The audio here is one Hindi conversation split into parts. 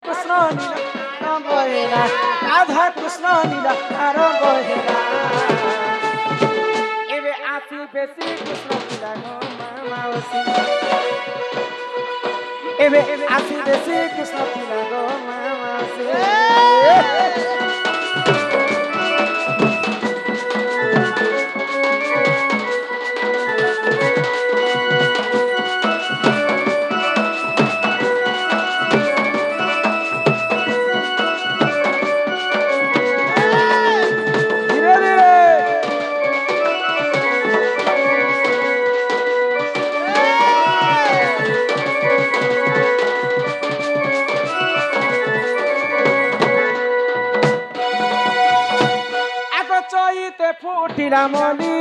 कृष्ण नीला बहेरा राधा कृष्ण नीला बहेरा एबे आसी बेसी कृष्ण नीला मावसी एबे आसी बेसी कृष्ण नीला मावसी फुटिला मली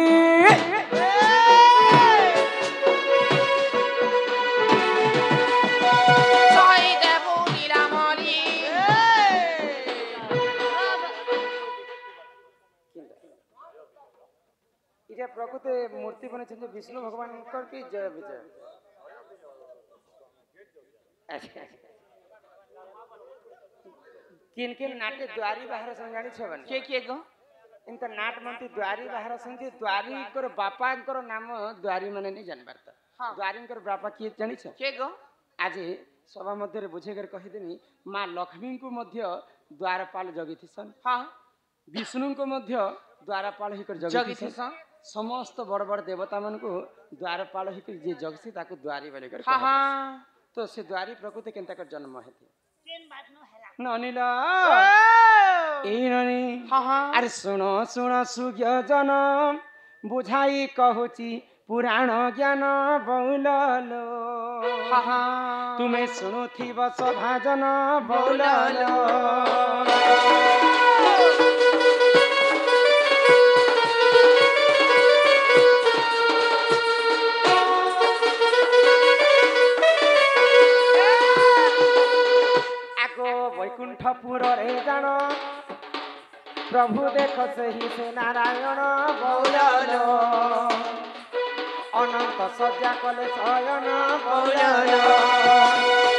इटा प्रकृति मूर्ति बने विष्णु भगवान की जय विजय किन किन नाट्य द्वारी बाहर जानी छबन के गो इंत नाट मंत्री द्वारी बाहर संगे द्वारी कर बापा कर नाम द्वारी माने नहीं जान पारता हाँ। द्वारी कर बापा किए जानी छ के गो आज सभा मध्य बुझे कर कहि देनी मां लक्ष्मी को मध्य द्वारपाल जगिथिसन हां विष्णु को मध्य द्वारपाल ही कर जगिथिसन समस्त बड़ बड़ देवता मन को द्वारपाल ही कर जे जगसी ताको द्वारी बोले कर हां तो से द्वारी प्रकृति केनता कर जन्म हेती केन बात न हेला ननिला ए ननी हां अरे सुनो सुनो सुज्ञ जन बुझाई कहूची पुराण ज्ञान बौललो हां तुम्हें सुनुथिब सभा जन बौललो वैकुंठपुर रे जान प्रभु देख सही से नारायण बौललो अनंत सज्जा कले शयन बौललो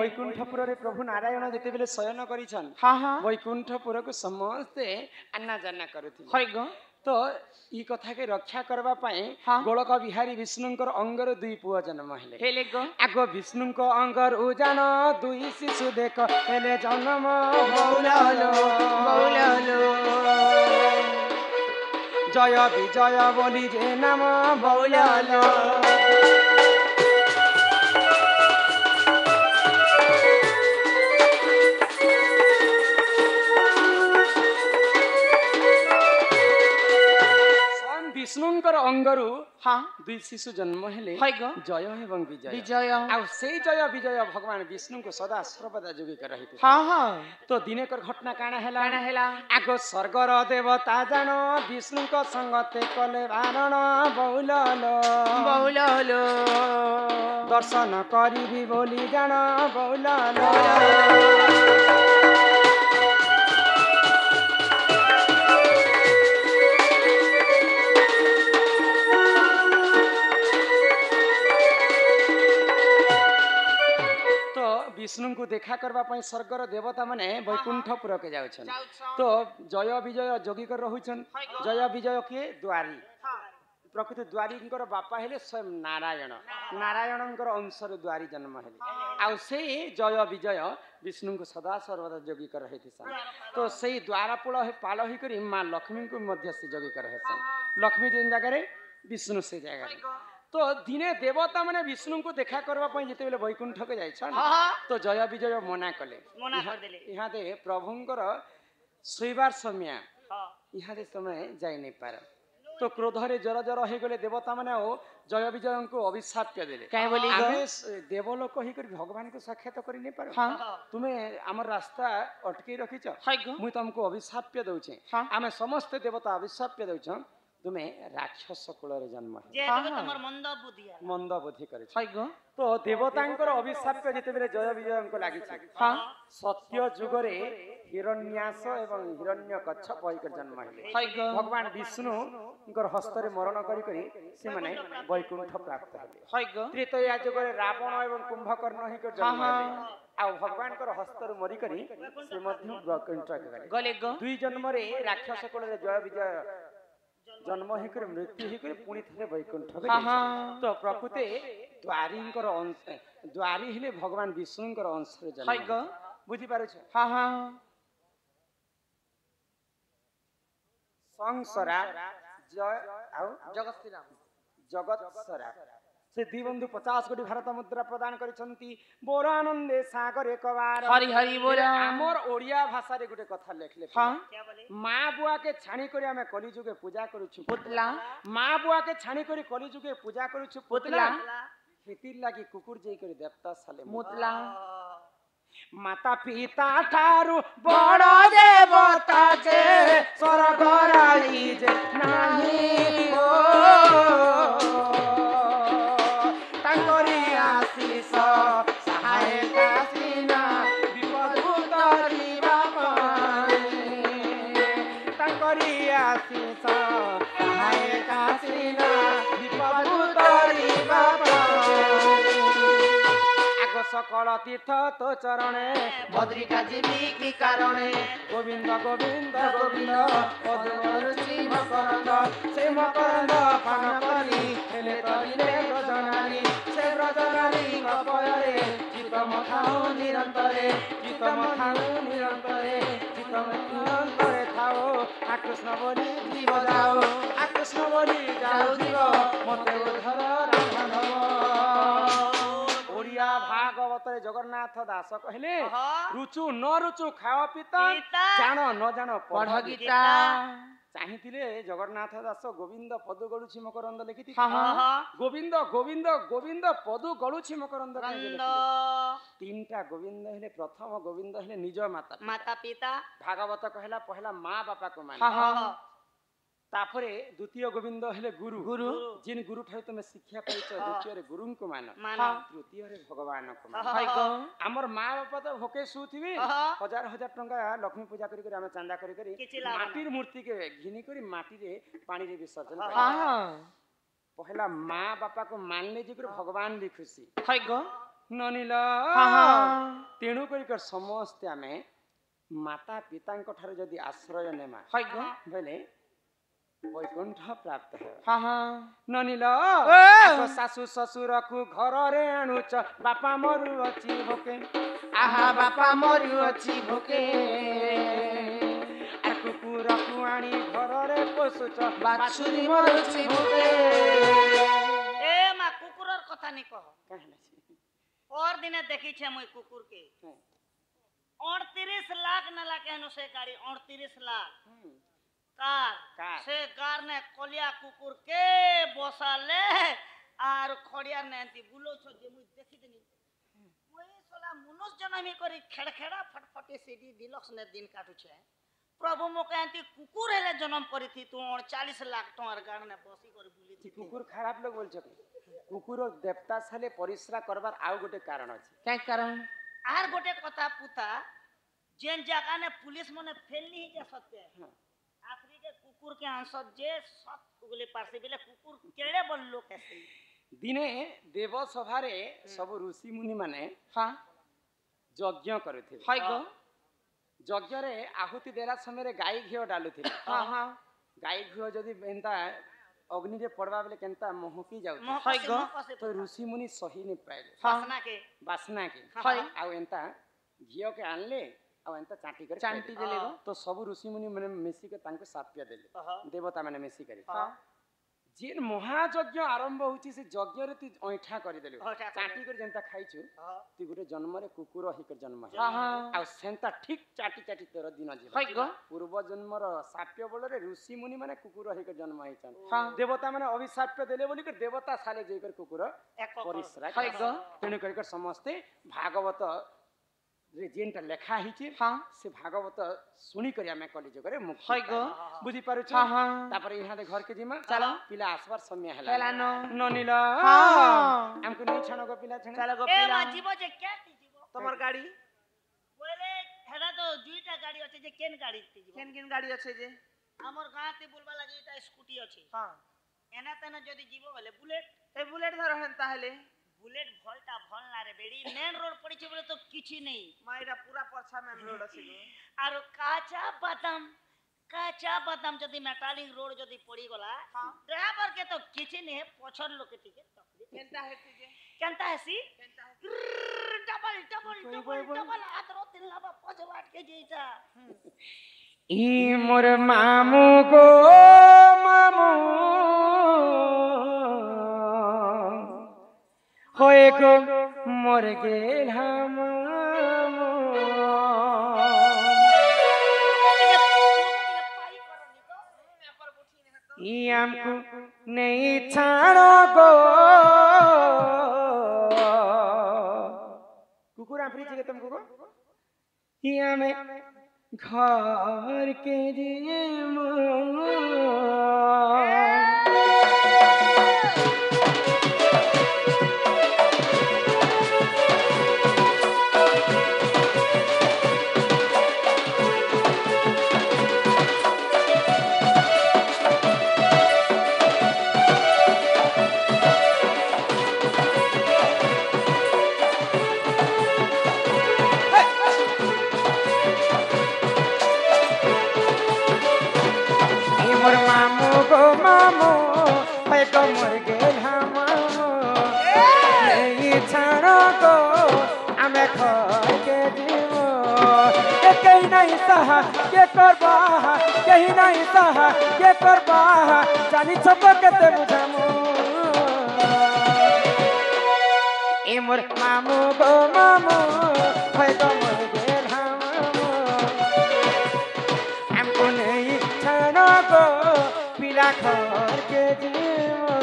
वैकुंठपुर रे प्रभु नारायण जेते बेले शयन करिछन हां हां वैकुंठपुर को समस्ते आना जाना करथि हय गो तो ई कथा के रक्षा करबा पई गोलक बिहारी विष्णुंकर अंगर दुई पुआ जन्म हेले गो आगो विष्णुंको अंगर उजान दुई शिशु देख हेले जन्म बौललो बौललो जय विजय बोली जे नाम बौललो विष्णुंकर अंगरु हां दुई शिशु जन्म हेले हय गो जय एवं विजय विजय आ से जय विजय भगवान विष्णु को सदा सर्वदा जोगी कर रहिते हां हां तो दिने कर घटना काना हेला आगो स्वर्गर देवता जान विष्णु को संगते कले वारण बौललो बौललो दर्शन करिबी बोली जान बौललो विष्णु को देखा करबा पई स्वर्गर देवता माने वैकुंठपुर के जाउछन तो जय विजय जोगी कर रहुछन जय विजय के द्वारी प्रकृति द्वारींकर बापा हेले स्वयं नारायण नारायणंकर अंशर द्वारी जन्म हेले आ से जय विजय विष्णु को सदा सर्वदा जोगी कर रहिथिसन तो से द्वारपाल पाल ही करी मां लक्ष्मी को मध्य से जोगी कर रहिसन लक्ष्मी दिन जगह रे विष्णु से जगह तो दिने देवता माने विष्णु को देखा करबा पई जेते बेले वैकुंठ के जाइछन तो जय विजय मना कले मना कर देले यहाँ दे प्रभुंकर सोइबार समय यहाँ दे समय जाई नहीं पार तो क्रोध रे जर जर हे गले देवता माने जय विजय को अभिशाप के देले काहे बोली आमे देवलोक ही कर भगवान को साक्षात करि नहीं पार तुम्हें हमर रास्ता अटके रखिछ मुई तुमको अभिशाप दउछे आमे समस्त देवता अभिशाप दउछ ତୁମେ ରାକ୍ଷସ କୂଳରେ ଜନ୍ମ ହେଲ ଯେହେତୁ ତମର ମନ୍ଦ ବୁଦ୍ଧି ହେଲା ମନ୍ଦ ବୁଦ୍ଧି କରିଛ ହାଇ ଗ ତ ଦେବତାଙ୍କର ଅଭିଶାପ ଯେତେବେଳେ ଜୟ ବିଜୟଙ୍କୁ ଲାଗିଛି ହଁ ସତ୍ୟ ଯୁଗରେ ହିରଣ୍ୟାସ ଏବଂ ହିରଣ୍ୟ କଚ୍ଛପ ହୋଇକରି ଜନ୍ମ ହେଲେ ହାଇ ଗ ଭଗବାନ ବିଷ୍ଣୁଙ୍କର ହସ୍ତରେ ମରଣ କରି ସେମାନେ ବୈକୁଣ୍ଠ ପ୍ରାପ୍ତ ହେଲେ ହାଇ ଗ ତ୍ରେତୟା ଯୁଗରେ ରାବଣ ଏବଂ କୁମ୍ଭକର୍ଣ୍ଣ ହୋଇକରି ଜନ୍ମ ହେଲେ ଆଉ ଭଗବାନଙ୍କର ହସ୍ତରୁ ମରିକରି ସେ ମଧ୍ୟ ବୈକୁଣ୍ଠ ଗଲେ ଗଲେ ଗ ଦୁଇ ଜନ୍ମରେ ରାକ୍ଷସ କୂଳରେ ଜୟ ବିଜୟ ଜନ୍ମ ହେଇକରି ମୃତ୍ୟୁ ହେଇକରି ପୁଣି ଥରେ ବୈକୁଣ୍ଠ ତ ପ୍ରକୃତି ଦ୍ୱାରୀଙ୍କର ଅଂଶ ଦ୍ୱାରୀ ହେଲେ ଭଗବାନ ବିଷ୍ଣୁଙ୍କର ଅଂଶରେ ଜନ୍ମ ହାଇ ଗ ବୁଝିପାରୁଛ ହଁ ହଁ ସଂସରା ଜୟ ଆଉ ଜଗତ ଶ୍ରୀରାମ ଜଗତ ସରା ସେ ଦି ବନ୍ଧୁ 50 କୋଟି ଭାରତ ମୁଦ୍ରା ପ୍ରଦାନ କରିଛନ୍ତି ବୋର ଆନନ୍ଦେ ସାଗରେ କବାର ହରି ହରି ବୋଲ ଆମର ଓଡ଼ିଆ ଭାଷାରେ ଗୋଟେ କଥା ଲେଖିଲେ ହଁ क्या बोले ମା ବୁଆକେ ଛାଣି କରି ଆମେ କଲିଯୁଗେ ପୂଜା କରୁଛୁ ପୁତଲା ମା ବୁଆକେ ଛାଣି କରି କଲିଯୁଗେ ପୂଜା କରୁଛୁ ପୁତଲା ସେଥିର ଲାଗି କୁକୁର ଯାଇକରି ଦେବତା ସାଲେ ମୁତଲା ମାତା ପିତା ଠାରୁ ବଡ଼ ଦେବତା ଯେ ସ୍ୱର୍ଗ ରାଇ ଯେ ନାହିଁ ଓ ତାଙ୍କରି ଆଶିଷ ସହାୟତା ସିନା ବିପଦକୁ ତରିବା ପାଇଁ ତାଙ୍କରି ଆଶିଷ ସହାୟତା ସିନା ବିପଦକୁ ତରିବା ପାଇଁ ଆଗ ସକଳ ତୀର୍ଥ ତୋ ଚରଣେ ବଦ୍ରିକା ଯିବି କି କାରଣେ ଗୋବିନ୍ଦ ଗୋବିନ୍ଦ ଗୋବିନ୍ଦ ପଦ୍ମରୁଚି ମକରନ୍ଦ ସେ ମକରନ୍ଦ ପାନ କରି ହେଲେ ତରିଲେ ବ୍ରଜନାରୀ ସେ ବ୍ରଜନାରୀଙ୍କ ପୟରେ ଚିତ ମଥାଉ ନିରନ୍ତରେ ଚିତ ମଥାଉ ନିରନ୍ତରେ ଚିତ ନିରନ୍ତରେ ଥାଉ ଆକୃଷ୍ଣ ବୋଲି ଜୀବ ଯାଉ ଆକୃଷ୍ଣ ବୋଲି ଯାଉ ଜୀବ ମତେ ଉଦ୍ଧର ରାଧାଧବ ଓଡ଼ିଆ ଭାଗବତରେ ଜଗନ୍ନାଥ ଦାସ କହିଲେ ରୁଚୁ ନ ରୁଚୁ ଖାଅ ପିତା ପିତା। ଜାଣ ନ ଜାଣ ପଢ ପଢ ଗୀତା ଚାହିଁଥିଲେ ଜଗନ୍ନାଥ ଦାସ ଗୋବିନ୍ଦ ପଦୁ ଗଳୁଛି ମକରନ୍ଦ ଲେଖିଥିଲେ ହଁ ହଁ ଗୋବିନ୍ଦ ଗୋବିନ୍ଦ ଗୋବିନ୍ଦ ପଦୁ ଗଳୁଛି ମକରନ୍ଦ କାହିଁକି रंद ଲେଖିଲେ? ତିନିଟା ଗୋବିନ୍ଦ ହେଲେ ପ୍ରଥମ ଗୋବିନ୍ଦ ହେଲେ ନିଜ ମାତା माता पिता ଭାଗବତ କହିଲା ପହିଲା ମା ବାପାକୁ ମାନେ ହଁ ହଁ ତାପରେ ଦ୍ୱିତୀୟ ଗୋବିନ୍ଦ ହେଲେ ଗୁରୁ ଗୁରୁ ଯିନ୍ ଗୁରୁ ଠାରୁ ତମେ ଶିକ୍ଷା ପାଇଛ ଦ୍ୱିତୀୟରେ ଗୁରୁଙ୍କୁ ମାନ मान ତୃତୀୟରେ ଭଗବାନଙ୍କୁ ମାନ ହାଇ ଗ ଆମର ମା ବାପା ତ ଭୋକେ ଶୁଥିବେ ହଁ। ହଜାର ହଜାର ଟଙ୍କା ଲକ୍ଷ୍ମୀ ପୂଜା କରି ଆମେ ଚାନ୍ଦା କରି କିଛି ଲାଭ ମାଟିର ମୂର୍ତ୍ତି କେ ଘିନି କରି ମାଟିରେ ପାଣିରେ ବିସର୍ଜନ ହଁ। କରିବା ହଁ ପହିଲା ମା ବାପାକୁ ମାନିଲେ ଯେ ଭଗବାନ ବି ଖୁସି ହାଇ ଗ ନନିଲ ହଁ ହଁ ତେଣୁ କରି ସମସ୍ତେ ଆମେ ମାତା ପିତାଙ୍କ ଠାରୁ ଯଦି ଆଶ୍ରୟ ନେମା ହାଇ ଗ ବୋଇଲେ ବୈକୁଣ୍ଠ ପ୍ରାପ୍ତ ହେବ ହଁ ହଁ ନନିଲ ଏ! ଆଗ ଶାଶୁ ଶ୍ୱଶୁରକୁ ଘରରେ ଆଣୁଛ ବାପା ମରୁଅଛି ଭୋକେ ଆହା ବାପା ମରୁଅଛି ଭୋକେ ଆ କୁକୁରକୁ ଆଣି ଘରରେ ପୋଷୁଛ ବାଛୁରୀ ମରୁଛି ଭୋକେ ए मा कुकुरर कथा नहीं कह କାହିଁକି और दिने देखी छे मुई कुकुर के 38 लाख नला केहनो से गाड़ी 38 लाख कार कार। से कार ने कलिया कुकुर के बसाले आर खड़िया ने एंती बुलो छ जे मुई देखी देनी मुई सोला मनुष्य जन्मी करी खेड़खेड़ा फटफटी सीडी डिलक्स ने दिन काटू छे प्रभु मोके एंती कुकुर हेले जन्म करी थी तू 40 लाख टंकार गाड़ ने बसी करी बुली थी କୁକୁର ଖରାପ ଲୋକ ବୋଲଛ କି? କୁକୁର ଦେବତା ସାଲେ ପରିଶ୍ରା କରବାର ଆଉ ଗୋଟେ କାରଣ ଅଛି କାଇଁ କାରଣ आर गोटे कथा पुता जेन जगह ने पुलिस मने फेलनी ही जे सत्य हाँ। आखरी के कुकुर के आंसर जे सत उगले पारसे बेले कुकुर केड़े बल लोक है ଦିନେ ଦେବ ସଭାରେ ସବୁ ଋଷି ମୁନି ମାନେ ହଁ ଯଜ୍ଞ କରୁଥିଲେ ହାଇ ଗ ଯଜ୍ଞରେ ଆହୁତି ଦେଲା ସମୟରେ ଗାଈ ଘିଅ ଡାଲୁଥିଲେ ହଁ ହଁ ଗାଈ ଘିଅ ଯଦି ଏନ୍ତା ଅଗ୍ନିରେ ପଡବା ବେଲେ କେନ୍ତା ମହକି ଯାଉଛି मोह हाय कसे गो। मोह कसे ତ ଋଷି ମୁନି ସହି ନି ପାଇଲେ वासना के ବାସ୍ନା କେ ହାଇ ଆଉ ଏନ୍ତା ଘିଅ କେ ଆଣିଲେ ଆଉ ଏନ୍ତା ଚାଟି କରି ଚାଣ୍ଟି ଖାଇଲେ। ଦେଲେ ଗ ତ ସବୁ ଋଷି ମୁନି ମାନେ ମିଶିକି ତାଙ୍କୁ ସାପ୍ୟ ଦେଲେ ଦେବତା ମାନେ ମିଶିକରି ହଁ ଯେ ମହାଯଜ୍ଞ ଆରମ୍ଭ ହଉଛି ସେ ଯଜ୍ଞରେ ତୁ ଅଇଠା କରିଦେଲୁ ଅଇଁଠା କରିଦେଲୁ। ଚାଟି କରି ଯେନ୍ତା ଖାଇଛୁ ତୁ ଗୋଟେ ଜନ୍ମରେ କୁକୁର ହେଇକରି ଜନ୍ମ ହେଲୁ। ହଁ ହଁ ଆଉ ସେନ୍ତା ଠିକ ଚାଟି ଚାଟି ତୋର ଦିନ ଯିବ ହାଇ ଗ ପୂର୍ବ ଜନ୍ମର ସାପ୍ୟ ବଳରେ ଋଷି ମୁନି ମାନେ କୁକୁର ହେଇକରି ଜନ୍ମ ହେଇଛନ୍ତି ହଁ ଦେବତା ମାନେ ଅଭିଶାପ୍ୟ ଦେଲେ ବୋଲିକରି ଦେବତା ସାଲେ ଯାଇକରି କୁକୁର एक ପରିଶ୍ରା ହାଇ ଗ ତେଣୁ କରି ସମସ୍ତେ ଭାଗବତ रे जेनटा लेखा हिचे हाँ से भागवत सुनी करी हमें कली जगरे मुक्ति हई गो बुझी पारु छ हाँ हाँ तापर यहाँ दे घर के जिमा चलो पिला आसबार समय हला हेलानो ननिला हाँ हमको नहीं छानो को पिला छने चलो गो ए पिला मा जीव जे क्या ती जीव तमर गाड़ी बोले हेडा तो दुईटा गाड़ी अछि जे केन गाड़ी ती जीव केन केन गाड़ी আছে যে हमर गां ती बुलबा लागि एटा स्कूटी अछि হ্যাঁ एना तेना जदी जीव बोले बुलेट এই বুলেট ধর হেন তাহলে बुलेट भलटा भल ना रे बेडी मेन रोड पड़ी बोले तो किछि नहीं মাইরা পুরা পরছা মেন রোড আছে গো आरो काचा बादाम जदी मेटालिक रोड जदी पड़ी गला ड्राइवर के तो किछि नहीं है पछर लोग के टिके तकलीफ কেনটা হেতি যে केनता हैसी কেনটা হেতি डबल डबल डबल डबल आदरो तिन लाबा पजवाट के जेता ई मोर मामू गो मामू होए गो मोर गेल हम ई हमको नहीं छाड़ो गो कुकुर आफरी छी तुमको गो ई हमें घर के जिमो मोर मामू गो मामू है गो मोर गेल हम नहीं छाड़ो गो हमें घर के जीवो कहीं नहीं सहा के करबा कहीं नहीं सहा के करबा जानी सब कते बुझामू ए मोर मामू गो मामू है गो मोर गेल हम हमको नहीं छाड़ो गो पिला घर के जीवो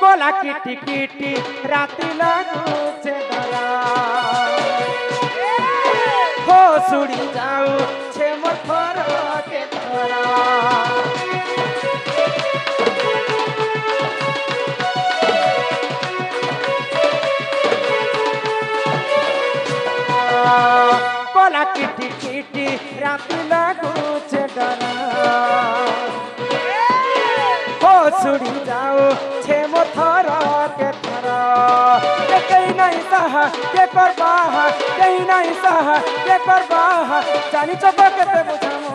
कोला किटी किटी राती लागुचे धरा हो सुड़ी जाऊ छे मोर थर के धरा कोला किटी किटी राती लागुचे धरा हो सुड़ी जाऊ छे मोथर के थरा कहीं नहीं सहा के करबा कहीं नहीं सहा के करबा जानी चबक ते बुझामो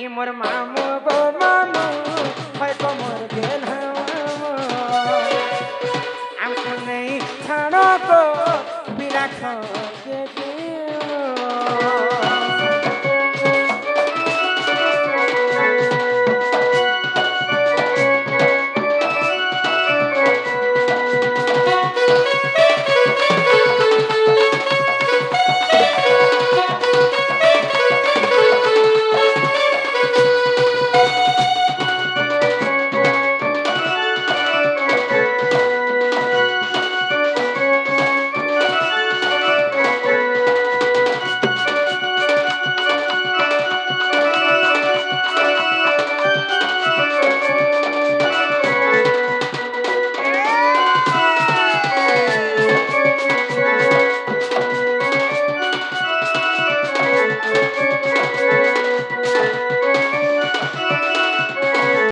ई मोर मामू गो मामू है गो मोर गेल हमको नहीं छाड़ो गो बिना खो